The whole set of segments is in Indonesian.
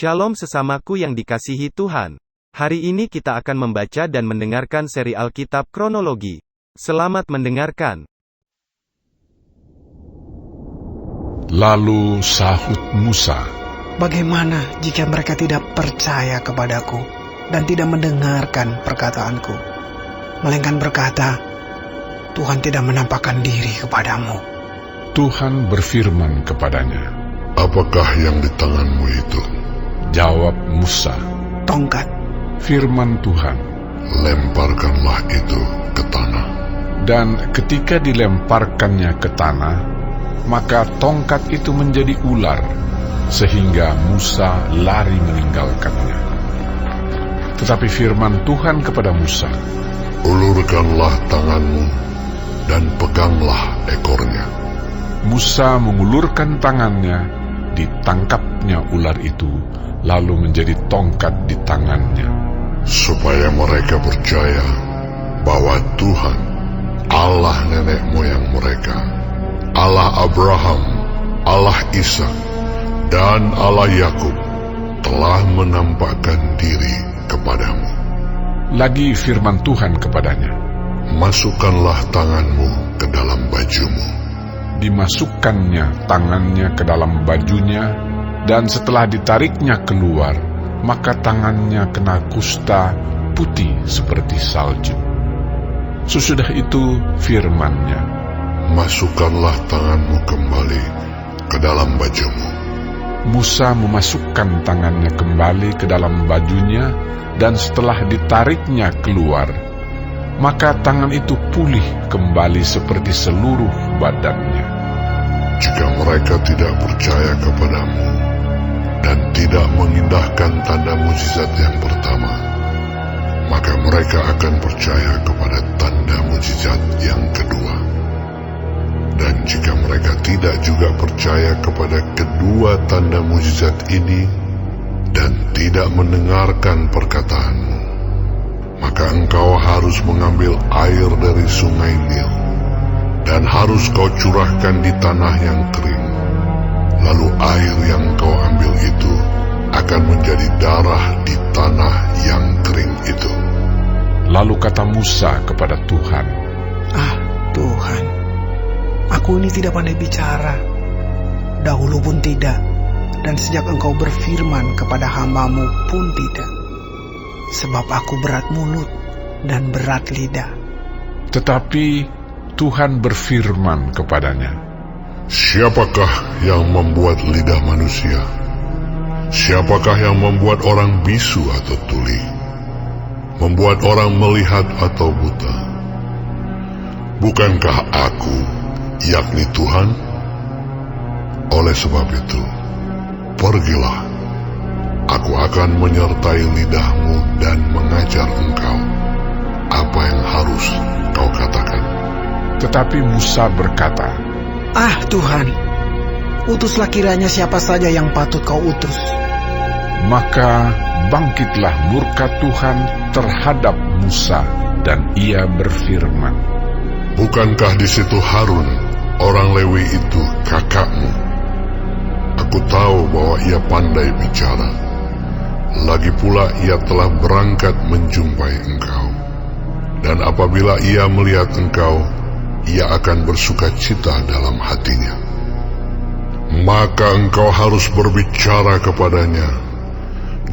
Shalom sesamaku yang dikasihi Tuhan. Hari ini kita akan membaca dan mendengarkan seri Alkitab Kronologi. Selamat mendengarkan. Lalu sahut Musa, "Bagaimana jika mereka tidak percaya kepadaku dan tidak mendengarkan perkataanku, melainkan berkata, Tuhan tidak menampakkan diri kepadamu?" Tuhan berfirman kepadanya, "Apakah yang di tanganmu itu?" Jawab Musa, "Tongkat." firman Tuhan. "Lemparkanlah itu ke tanah." Dan ketika dilemparkannya ke tanah, maka tongkat itu menjadi ular, sehingga Musa lari meninggalkannya. Tetapi firman Tuhan kepada Musa, "Ulurkanlah tanganmu dan peganglah ekornya." Musa mengulurkan tangannya, ditangkapnya ular itu, lalu menjadi tongkat di tangannya. Supaya mereka percaya bahwa Tuhan, Allah nenek moyang mereka, Allah Abraham, Allah Ishak, dan Allah Yakub, telah menampakkan diri kepadamu. Lagi firman Tuhan kepadanya, "Masukkanlah tanganmu ke dalam bajumu." dimasukkannya tangannya ke dalam bajunya, dan setelah ditariknya keluar, maka tangannya kena kusta putih seperti salju. Sesudah itu firman-Nya, "Masukkanlah tanganmu kembali ke dalam bajumu." Musa memasukkan tangannya kembali ke dalam bajunya, dan setelah ditariknya keluar, maka tangan itu pulih kembali seperti seluruh badannya. Jika mereka tidak percaya kepadamu dan tidak mengindahkan tanda mujizat yang pertama, maka mereka akan percaya kepada tanda mujizat yang kedua. Dan jika mereka tidak juga percaya kepada kedua tanda mujizat ini dan tidak mendengarkan perkataanmu, maka engkau harus mengambil air dari sungai Nil dan harus kau curahkan di tanah yang kering. Lalu air yang kau ambil itu akan menjadi darah di tanah yang kering itu. Lalu kata Musa kepada Tuhan, "Ah, Tuhan, aku ini tidak pandai bicara. Dahulu pun tidak, dan sejak Engkau berfirman kepada hamba-Mu pun tidak. Sebab aku berat mulut dan berat lidah." Tetapi Tuhan berfirman kepadanya, "Siapakah yang membuat lidah manusia? Siapakah yang membuat orang bisu atau tuli? Membuat orang melihat atau buta? Bukankah aku, yakni Tuhan? Oleh sebab itu, pergilah. Aku akan menyertai lidahmu dan mengajar engkau apa yang harus kau katakan." Tetapi Musa berkata, "Ah, Tuhan, utuslah kiranya siapa saja yang patut kau utus." Maka bangkitlah murka Tuhan terhadap Musa, dan ia berfirman, "Bukankah di situ Harun, orang Lewi itu kakakmu? Aku tahu bahwa ia pandai bicara. Lagi pula ia telah berangkat menjumpai engkau. Dan apabila ia melihat engkau, ia akan bersuka cita dalam hatinya. Maka engkau harus berbicara kepadanya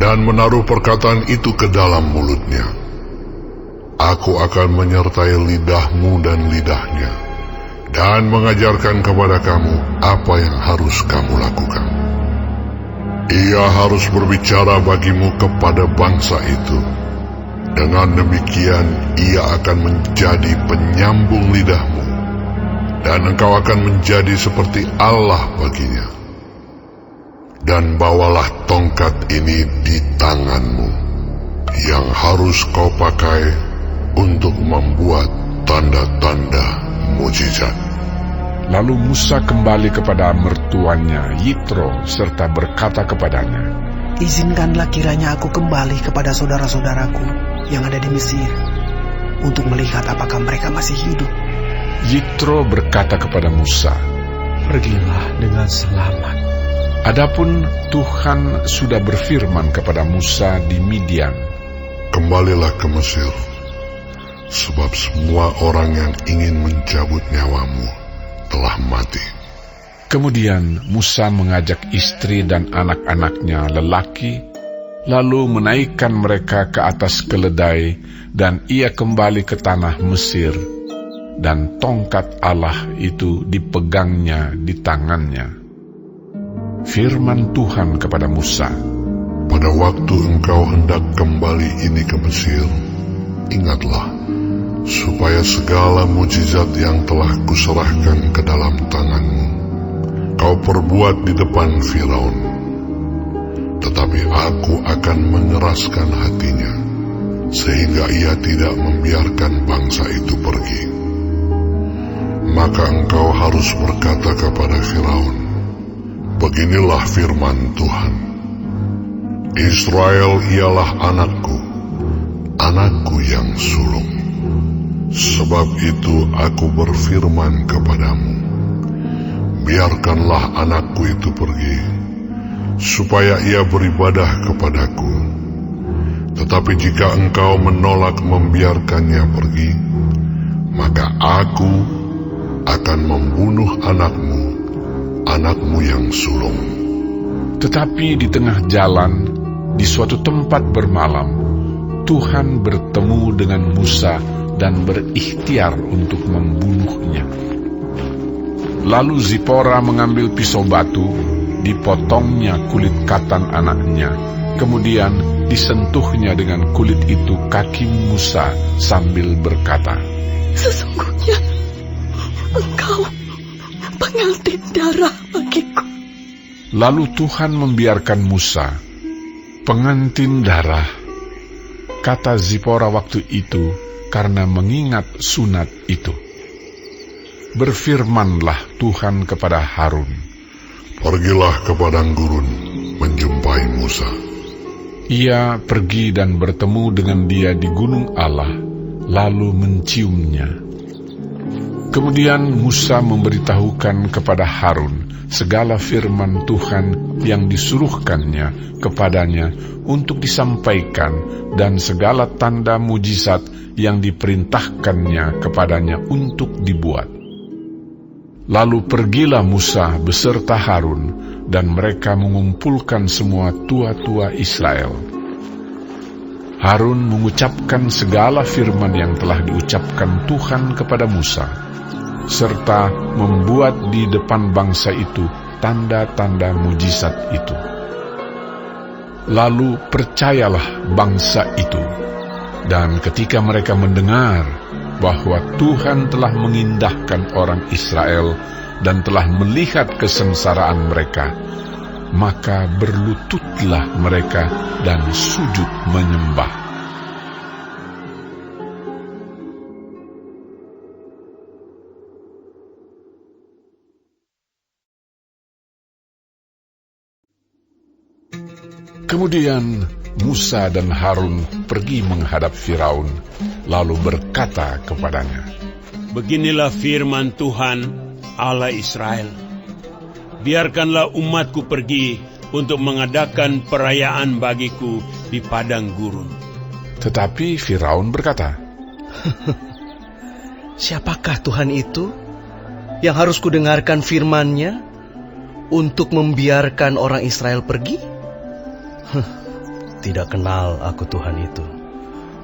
dan menaruh perkataan itu ke dalam mulutnya. Aku akan menyertai lidahmu dan lidahnya, dan mengajarkan kepada kamu apa yang harus kamu lakukan. Ia harus berbicara bagimu kepada bangsa itu. Dengan demikian ia akan menjadi penyambung lidahmu, dan engkau akan menjadi seperti Allah baginya. Dan bawalah tongkat ini di tanganmu, yang harus kau pakai untuk membuat tanda-tanda mujizat." Lalu Musa kembali kepada mertuanya Yitro serta berkata kepadanya, "Izinkanlah kiranya aku kembali kepada saudara-saudaraku yang ada di Mesir, untuk melihat apakah mereka masih hidup." Yitro berkata kepada Musa, "Pergilah dengan selamat." Adapun Tuhan sudah berfirman kepada Musa di Midian, Kembalilah ke Mesir, sebab semua orang yang ingin mencabut nyawamu telah mati. Kemudian Musa mengajak istri dan anak-anaknya lelaki, lalu menaikkan mereka ke atas keledai, dan ia kembali ke tanah Mesir, dan tongkat Allah itu dipegangnya di tangannya. Firman Tuhan kepada Musa, Pada waktu engkau hendak kembali ini ke Mesir, ingatlah, supaya segala mujizat yang telah kuserahkan ke dalam tanganmu, kau perbuat di depan Firaun. Tetapi aku akan mengeraskan hatinya, sehingga ia tidak membiarkan bangsa itu pergi. Maka engkau harus berkata kepada Firaun, Beginilah firman Tuhan, Israel ialah anakku, anakku yang sulung. Sebab itu aku berfirman kepadamu, biarkanlah anakku itu pergi, supaya ia beribadah kepadaku. Tetapi jika engkau menolak membiarkannya pergi, maka aku akan membunuh anakmu, anakmu yang sulung. tetapi di tengah jalan, di suatu tempat bermalam, Tuhan bertemu dengan Musa dan berikhtiar untuk membunuhnya. Lalu Zipora mengambil pisau batu, dipotongnya kulit katan anaknya, kemudian disentuhnya dengan kulit itu kaki Musa sambil berkata, Sesungguhnya engkau pengantin darah bagiku. Lalu Tuhan membiarkan Musa, pengantin darah, kata Zipora waktu itu karena mengingat sunat itu. Berfirmanlah Tuhan kepada Harun, Pergilah ke padang gurun menjumpai Musa. Ia pergi dan bertemu dengan dia di gunung Allah, lalu menciumnya. Kemudian Musa memberitahukan kepada Harun segala firman Tuhan yang disuruhkannya kepadanya untuk disampaikan dan segala tanda mujizat yang diperintahkannya kepadanya untuk dibuat. Lalu pergilah Musa beserta Harun, dan mereka mengumpulkan semua tua-tua Israel. Harun mengucapkan segala firman yang telah diucapkan Tuhan kepada Musa, serta membuat di depan bangsa itu tanda-tanda mujizat itu. Lalu percayalah bangsa itu, dan ketika mereka mendengar bahwa Tuhan telah mengindahkan orang Israel dan telah melihat kesengsaraan mereka, maka berlututlah mereka dan sujud menyembah. Kemudian Musa dan Harun pergi menghadap Firaun, lalu berkata kepadanya, Beginilah firman Tuhan, Allah Israel. Biarkanlah umatku pergi untuk mengadakan perayaan bagiku di padang gurun. Tetapi Firaun berkata, Siapakah Tuhan itu yang harus kudengarkan firman-Nya untuk membiarkan orang Israel pergi? Tidak kenal aku Tuhan itu,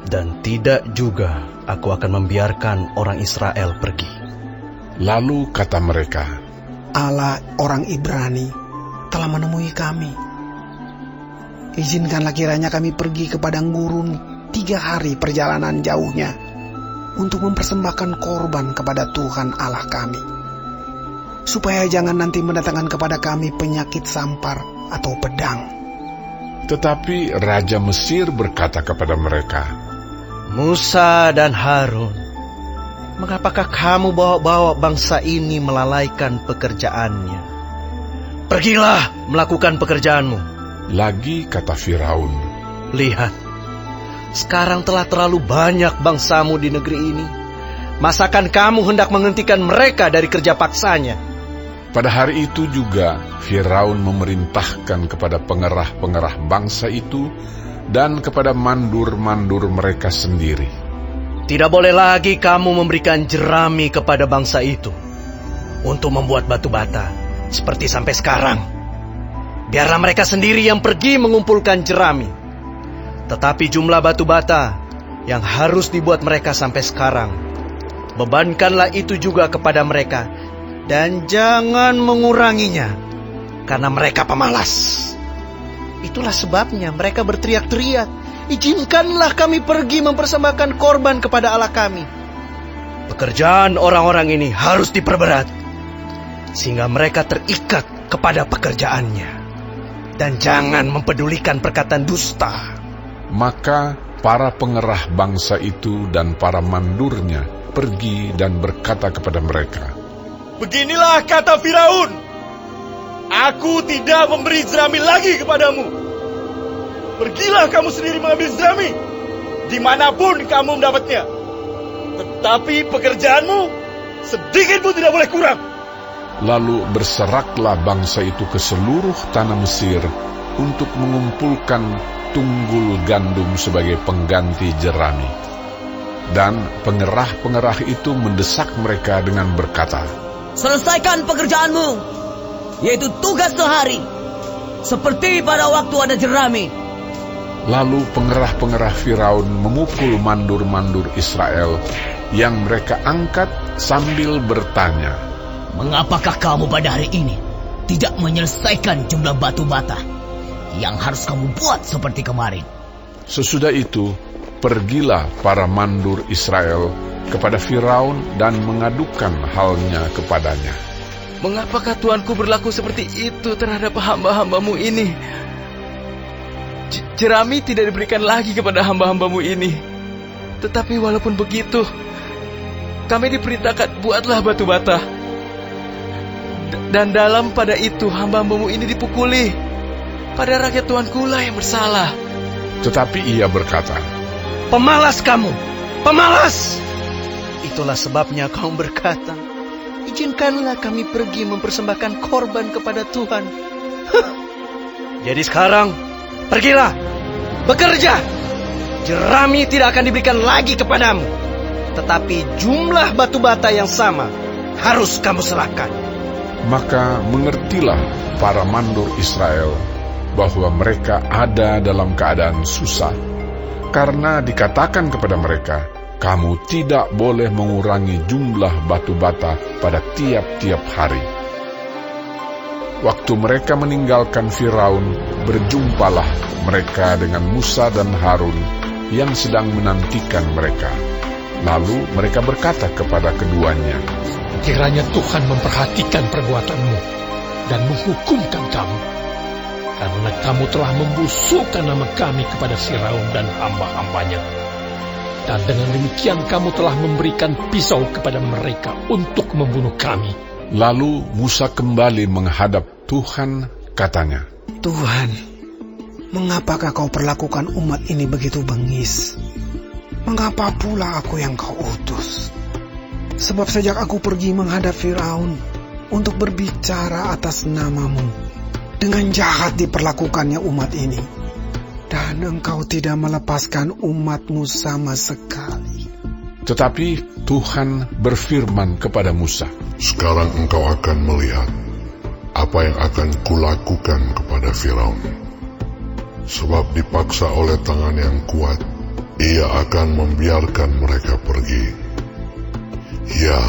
dan tidak juga aku akan membiarkan orang Israel pergi. Lalu kata mereka, Allah orang Ibrani telah menemui kami. Izinkanlah kiranya kami pergi ke padang gurun 3 hari perjalanan jauhnya untuk mempersembahkan korban kepada Tuhan Allah kami, supaya jangan nanti mendatangkan kepada kami penyakit sampar atau pedang. Tetapi Raja Mesir berkata kepada mereka, Musa dan Harun, mengapakah kamu bawa-bawa bangsa ini melalaikan pekerjaannya? Pergilah melakukan pekerjaanmu. Lagi kata Firaun, Lihat, sekarang telah terlalu banyak bangsamu di negeri ini. Masakan kamu hendak menghentikan mereka dari kerja paksanya? Pada hari itu juga Firaun memerintahkan kepada pengerah-pengerah bangsa itu dan kepada mandur-mandur mereka sendiri. Tidak boleh lagi kamu memberikan jerami kepada bangsa itu untuk membuat batu bata seperti sampai sekarang. Biarlah mereka sendiri yang pergi mengumpulkan jerami. Tetapi jumlah batu bata yang harus dibuat mereka sampai sekarang, bebankanlah itu juga kepada mereka, dan jangan menguranginya, karena mereka pemalas. Itulah sebabnya mereka berteriak-teriak, "Izinkanlah kami pergi mempersembahkan korban kepada Allah kami." Pekerjaan orang-orang ini harus diperberat, sehingga mereka terikat kepada pekerjaannya, dan jangan mempedulikan perkataan dusta. Maka para pengerah bangsa itu dan para mandurnya pergi dan berkata kepada mereka, "Beginilah kata Firaun, aku tidak memberi jerami lagi kepadamu. Pergilah kamu sendiri mengambil jerami, dimanapun kamu mendapatnya. Tetapi pekerjaanmu sedikit pun tidak boleh kurang." Lalu berseraklah bangsa itu ke seluruh tanah Mesir untuk mengumpulkan tunggul gandum sebagai pengganti jerami. Dan pengerah-pengerah itu mendesak mereka dengan berkata, "Selesaikan pekerjaanmu, yaitu tugas sehari, seperti pada waktu ada jerami." Lalu pengerah-pengerah Firaun memukul mandur-mandur Israel yang mereka angkat sambil bertanya, "Mengapakah kamu pada hari ini tidak menyelesaikan jumlah batu bata yang harus kamu buat seperti kemarin?" Sesudah itu, pergilah para mandur Israel kepada Firaun dan mengadukan halnya kepadanya. "Mengapakah Tuanku berlaku seperti itu terhadap hamba-hambamu ini? Jerami tidak diberikan lagi kepada hamba-hambamu ini. Tetapi walaupun begitu, kami diperintahkan buatlah batu bata. Dan dalam pada itu hamba-hambamu ini dipukuli. Pada rakyat Tuanku lah yang bersalah." Tetapi ia berkata, "Pemalas kamu, pemalas! Itulah sebabnya kamu berkata, 'Izinkanlah kami pergi mempersembahkan korban kepada Tuhan.' Jadi sekarang, pergilah, bekerja. Jerami tidak akan diberikan lagi kepadamu, tetapi jumlah batu bata yang sama harus kamu serahkan." Maka mengertilah para mandur Israel bahwa mereka ada dalam keadaan susah, karena dikatakan kepada mereka, "Kamu tidak boleh mengurangi jumlah batu bata pada tiap-tiap hari." Waktu mereka meninggalkan Firaun, berjumpalah mereka dengan Musa dan Harun yang sedang menantikan mereka. Lalu mereka berkata kepada keduanya, "Kiranya Tuhan memperhatikan perbuatanmu dan menghukumkan kamu, karena kamu telah membusukkan nama kami kepada Firaun dan hamba-hambanya. Dan dengan demikian kamu telah memberikan pisau kepada mereka untuk membunuh kami." Lalu Musa kembali menghadap Tuhan, katanya, "Tuhan, mengapakah kau perlakukan umat ini begitu bengis? Mengapa pula aku yang kau utus? Sebab sejak aku pergi menghadap Firaun untuk berbicara atas namamu, dengan jahat diperlakukannya umat ini, dan engkau tidak melepaskan umatmu sama sekali." Tetapi Tuhan berfirman kepada Musa, "Sekarang engkau akan melihat apa yang akan kulakukan kepada Firaun. Sebab dipaksa oleh tangan yang kuat, ia akan membiarkan mereka pergi. Ya,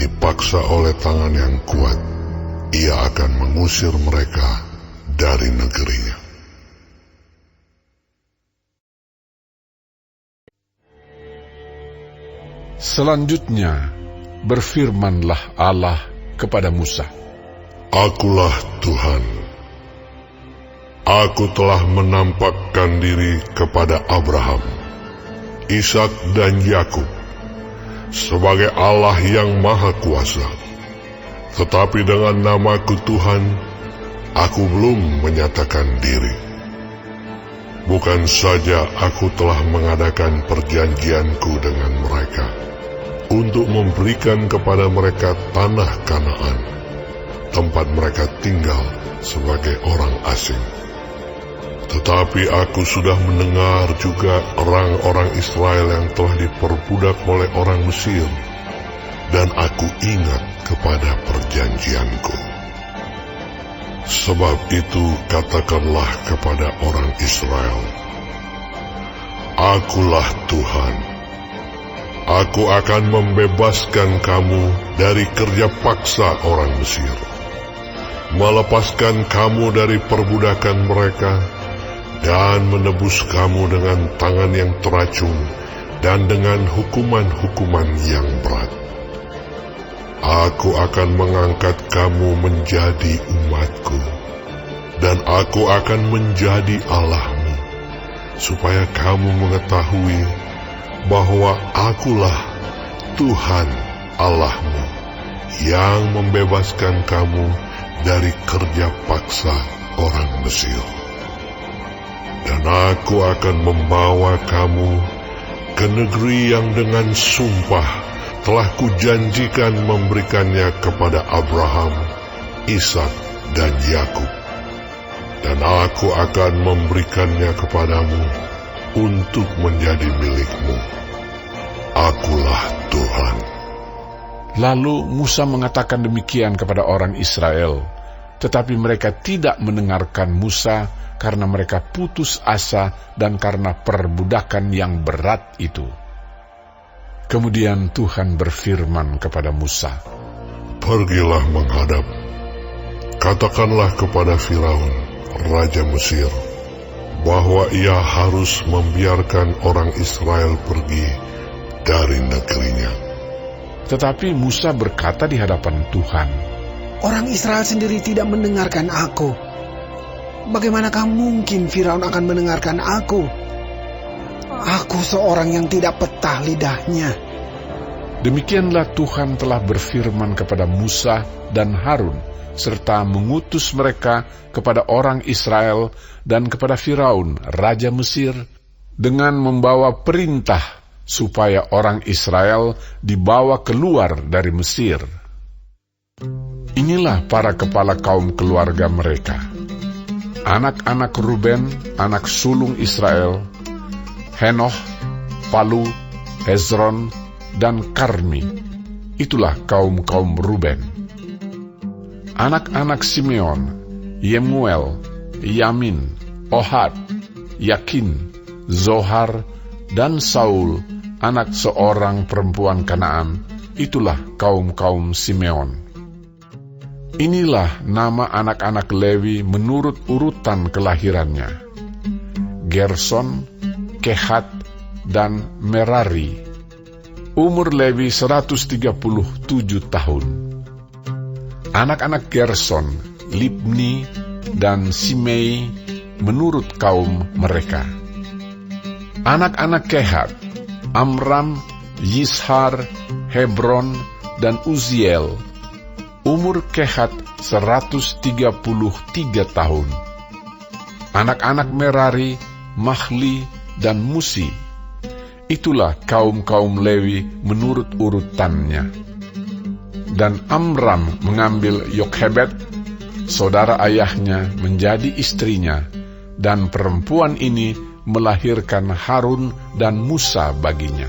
dipaksa oleh tangan yang kuat, ia akan mengusir mereka dari negerinya." Selanjutnya, berfirmanlah Allah kepada Musa, "Akulah Tuhan. Aku telah menampakkan diri kepada Abraham, Ishak dan Yakub sebagai Allah yang Maha Kuasa. Tetapi dengan namaku Tuhan, aku belum menyatakan diri. Bukan saja aku telah mengadakan perjanjianku dengan mereka untuk memberikan kepada mereka tanah Kanaan tempat mereka tinggal sebagai orang asing. Tetapi aku sudah mendengar juga orang-orang Israel yang telah diperbudak oleh orang Mesir, dan aku ingat kepada perjanjianku. Sebab itu katakanlah kepada orang Israel, Akulah Tuhan. Aku akan membebaskan kamu dari kerja paksa orang Mesir, melepaskan kamu dari perbudakan mereka, dan menebus kamu dengan tangan yang teracung dan dengan hukuman-hukuman yang berat. Aku akan mengangkat kamu menjadi umatku, dan aku akan menjadi Allahmu, supaya kamu mengetahui bahwa akulah Tuhan Allahmu yang membebaskan kamu dari kerja paksa orang Mesir. Dan aku akan membawa kamu ke negeri yang dengan sumpah telah kujanjikan memberikannya kepada Abraham, Ishak, dan Yakub. Dan aku akan memberikannya kepadamu untuk menjadi milikmu. Akulah Tuhan. Lalu Musa mengatakan demikian kepada orang Israel, tetapi mereka tidak mendengarkan Musa karena mereka putus asa dan karena perbudakan yang berat itu. Kemudian Tuhan berfirman kepada Musa, Pergilah menghadap, katakanlah kepada Firaun, Raja Mesir, bahwa ia harus membiarkan orang Israel pergi dari negerinya. Tetapi Musa berkata di hadapan Tuhan, Orang Israel sendiri tidak mendengarkan aku. Bagaimanakah mungkin Firaun akan mendengarkan aku? Aku seorang yang tidak petah lidahnya. Demikianlah Tuhan telah berfirman kepada Musa dan Harun, serta mengutus mereka kepada orang Israel dan kepada Firaun, Raja Mesir, dengan membawa perintah supaya orang Israel dibawa keluar dari Mesir. Inilah para kepala kaum keluarga mereka. Anak-anak Ruben, anak sulung Israel, Henoh, Palu, Hezron, dan Karmi. Itulah kaum-kaum Ruben. Anak-anak Simeon, Yemuel, Yamin, Ohad, Yakin, Zohar, dan Saul, anak seorang perempuan Kanaan. Itulah kaum-kaum Simeon. Inilah nama anak-anak Lewi menurut urutan kelahirannya: Gerson, Kehat, dan Merari. Umur Lewi 137 tahun. Anak-anak Gerson, Libni, dan Simei menurut kaum mereka. Anak-anak Kehat, Amram, Yishar, Hebron, dan Uziel. Umur Kehat 133 tahun. Anak-anak Merari, Mahli, dan Musi. Itulah kaum-kaum Lewi menurut urutannya. Dan Amram mengambil Yokhebed, saudara ayahnya, menjadi istrinya, dan perempuan ini melahirkan Harun dan Musa baginya.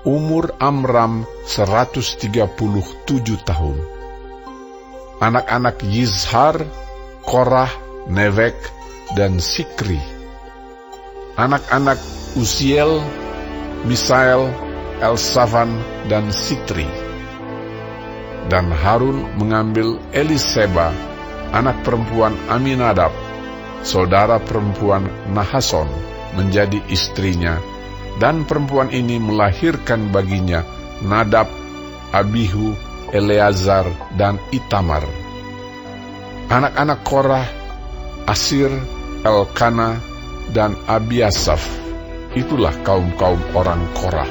Umur Amram 137 tahun. Anak-anak Yizhar, Korah, Nevek, dan Sikri. Anak-anak Uziel, Misael, Elsafan, dan Sitri. Dan Harun mengambil Eliseba, anak perempuan Aminadab, saudara perempuan Nahason, menjadi istrinya, dan perempuan ini melahirkan baginya Nadab, Abihu, Eleazar, dan Itamar. Anak-anak Korah, Asir, Elkana, dan Abiasaf. Itulah kaum-kaum orang Korah.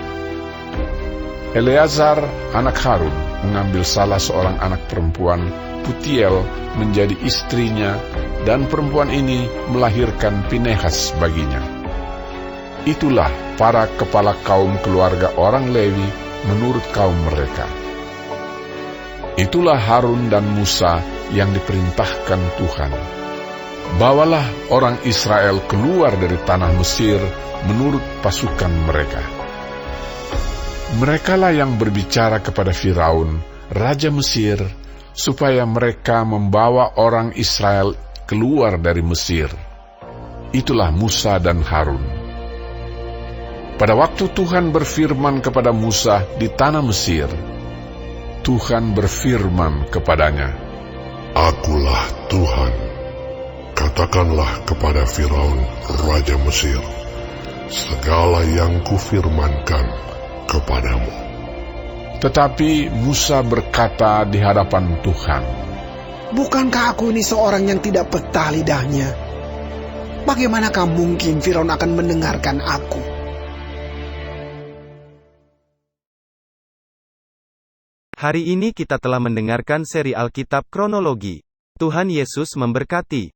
Eleazar, anak Harun, mengambil salah seorang anak perempuan, Putiel, menjadi istrinya, dan perempuan ini melahirkan Pinehas baginya. Itulah para kepala kaum keluarga orang Lewi menurut kaum mereka. Itulah Harun dan Musa yang diperintahkan Tuhan. Bawalah orang Israel keluar dari tanah Mesir menurut pasukan mereka. Merekalah yang berbicara kepada Firaun, raja Mesir, supaya mereka membawa orang Israel keluar dari Mesir. Itulah Musa dan Harun. Pada waktu Tuhan berfirman kepada Musa di tanah Mesir, Tuhan berfirman kepadanya, Akulah Tuhan. Katakanlah kepada Firaun, raja Mesir, segala yang kufirmankan kepadamu. Tetapi Musa berkata di hadapan Tuhan, Bukankah aku ini seorang yang tidak petah lidahnya? Bagaimanakah mungkin Firaun akan mendengarkan aku? Hari ini kita telah mendengarkan seri Alkitab Kronologi. Tuhan Yesus memberkati.